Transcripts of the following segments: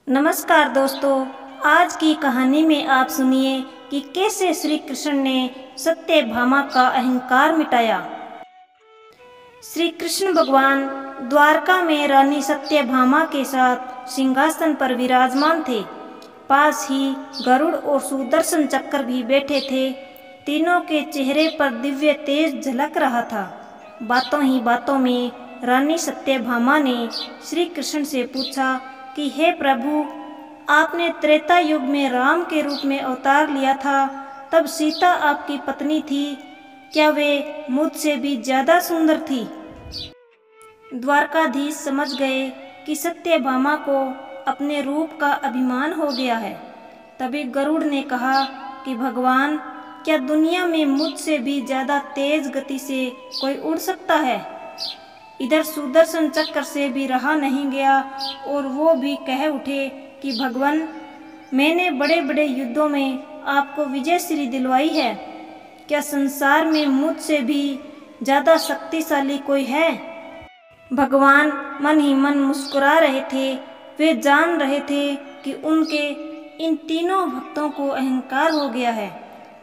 नमस्कार दोस्तों, आज की कहानी में आप सुनिए कि कैसे श्री कृष्ण ने सत्यभामा का अहंकार मिटाया। श्री कृष्ण भगवान द्वारका में रानी सत्यभामा के साथ सिंहासन पर विराजमान थे। पास ही गरुड़ और सुदर्शन चक्र भी बैठे थे। तीनों के चेहरे पर दिव्य तेज झलक रहा था। बातों ही बातों में रानी सत्यभामा ने श्री कृष्ण से पूछा कि हे प्रभु, आपने त्रेता युग में राम के रूप में अवतार लिया था, तब सीता आपकी पत्नी थी। क्या वे मुझसे भी ज्यादा सुंदर थी? द्वारकाधीश समझ गए कि सत्यभामा को अपने रूप का अभिमान हो गया है। तभी गरुड़ ने कहा कि भगवान, क्या दुनिया में मुझसे भी ज्यादा तेज गति से कोई उड़ सकता है? इधर सुदर्शन चक्र से भी रहा नहीं गया और वो भी कह उठे कि भगवान, मैंने बड़े बड़े युद्धों में आपको विजयश्री दिलवाई है। क्या संसार में मुझसे भी ज्यादा शक्तिशाली कोई है? भगवान मन ही मन मुस्कुरा रहे थे। वे जान रहे थे कि उनके इन तीनों भक्तों को अहंकार हो गया है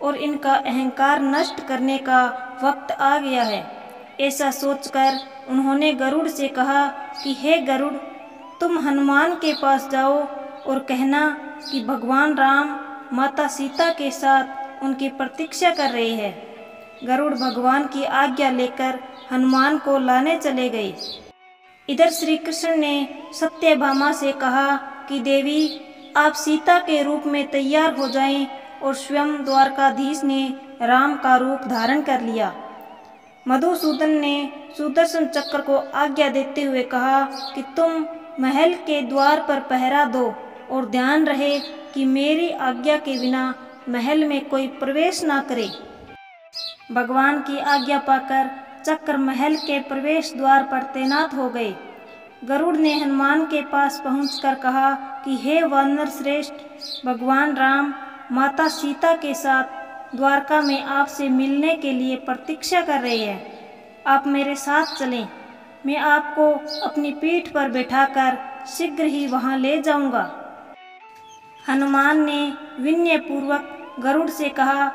और इनका अहंकार नष्ट करने का वक्त आ गया है। ऐसा सोचकर उन्होंने गरुड़ से कहा कि हे गरुड़, तुम हनुमान के पास जाओ और कहना कि भगवान राम माता सीता के साथ उनकी प्रतीक्षा कर रहे हैं। गरुड़ भगवान की आज्ञा लेकर हनुमान को लाने चले गए। इधर श्री कृष्ण ने सत्यभामा से कहा कि देवी, आप सीता के रूप में तैयार हो जाएं, और स्वयं द्वारकाधीश ने राम का रूप धारण कर लिया। मधुसूदन ने सुदर्शन चक्र को आज्ञा देते हुए कहा कि तुम महल के द्वार पर पहरा दो और ध्यान रहे कि मेरी आज्ञा के बिना महल में कोई प्रवेश ना करे। भगवान की आज्ञा पाकर चक्र महल के प्रवेश द्वार पर तैनात हो गए। गरुड़ ने हनुमान के पास पहुंचकर कहा कि हे वानर श्रेष्ठ, भगवान राम माता सीता के साथ द्वारका में आपसे मिलने के लिए प्रतीक्षा कर रहे हैं। आप मेरे साथ चलें, मैं आपको अपनी पीठ पर बैठाकर शीघ्र ही वहां ले जाऊंगा। हनुमान ने विनय पूर्वक गरुड़ से कहा,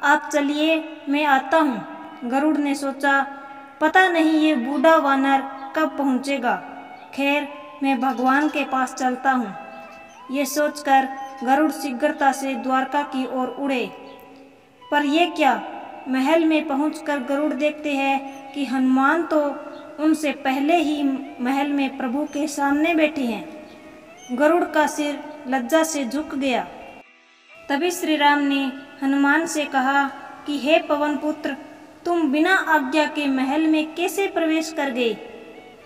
आप चलिए, मैं आता हूँ। गरुड़ ने सोचा, पता नहीं ये बूढ़ा वानर कब पहुँचेगा। खैर, मैं भगवान के पास चलता हूँ। ये सोचकर गरुड़ शीघ्रता से द्वारका की ओर उड़े। पर यह क्या, महल में पहुंचकर गरुड़ देखते हैं कि हनुमान तो उनसे पहले ही महल में प्रभु के सामने बैठे हैं। गरुड़ का सिर लज्जा से झुक गया। तभी श्री राम ने हनुमान से कहा कि हे पवन पुत्र, तुम बिना आज्ञा के महल में कैसे प्रवेश कर गए?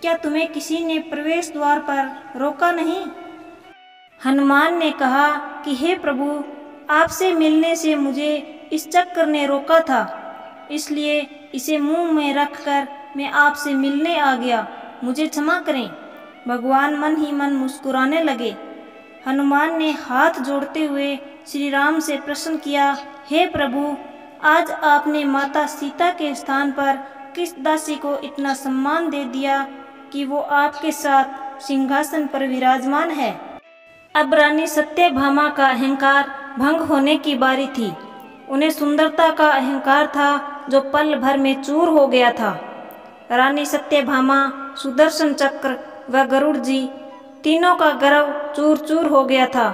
क्या तुम्हें किसी ने प्रवेश द्वार पर रोका नहीं? हनुमान ने कहा कि हे प्रभु, आपसे मिलने से मुझे इस चक्र ने रोका था, इसलिए इसे मुंह में रखकर मैं आपसे मिलने आ गया। मुझे क्षमा करें। भगवान मन ही मन मुस्कुराने लगे। हनुमान ने हाथ जोड़ते हुए श्री राम से प्रश्न किया, हे प्रभु, आज आपने माता सीता के स्थान पर किस दासी को इतना सम्मान दे दिया कि वो आपके साथ सिंहासन पर विराजमान है? अब रानी सत्यभामा का अहंकार भंग होने की बारी थी। उन्हें सुंदरता का अहंकार था जो पल भर में चूर हो गया था। रानी सत्यभामा, सुदर्शन चक्र व गरुड़ जी तीनों का गर्व चूर चूर हो गया था।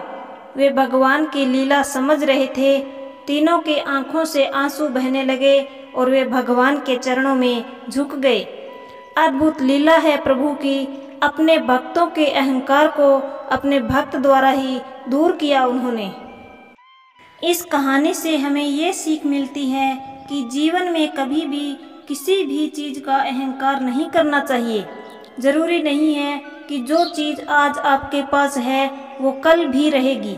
वे भगवान की लीला समझ रहे थे। तीनों की आंखों से आंसू बहने लगे और वे भगवान के चरणों में झुक गए। अद्भुत लीला है प्रभु की। अपने भक्तों के अहंकार को अपने भक्त द्वारा ही दूर किया उन्होंने। इस कहानी से हमें ये सीख मिलती है कि जीवन में कभी भी किसी भी चीज़ का अहंकार नहीं करना चाहिए। जरूरी नहीं है कि जो चीज़ आज आपके पास है वो कल भी रहेगी।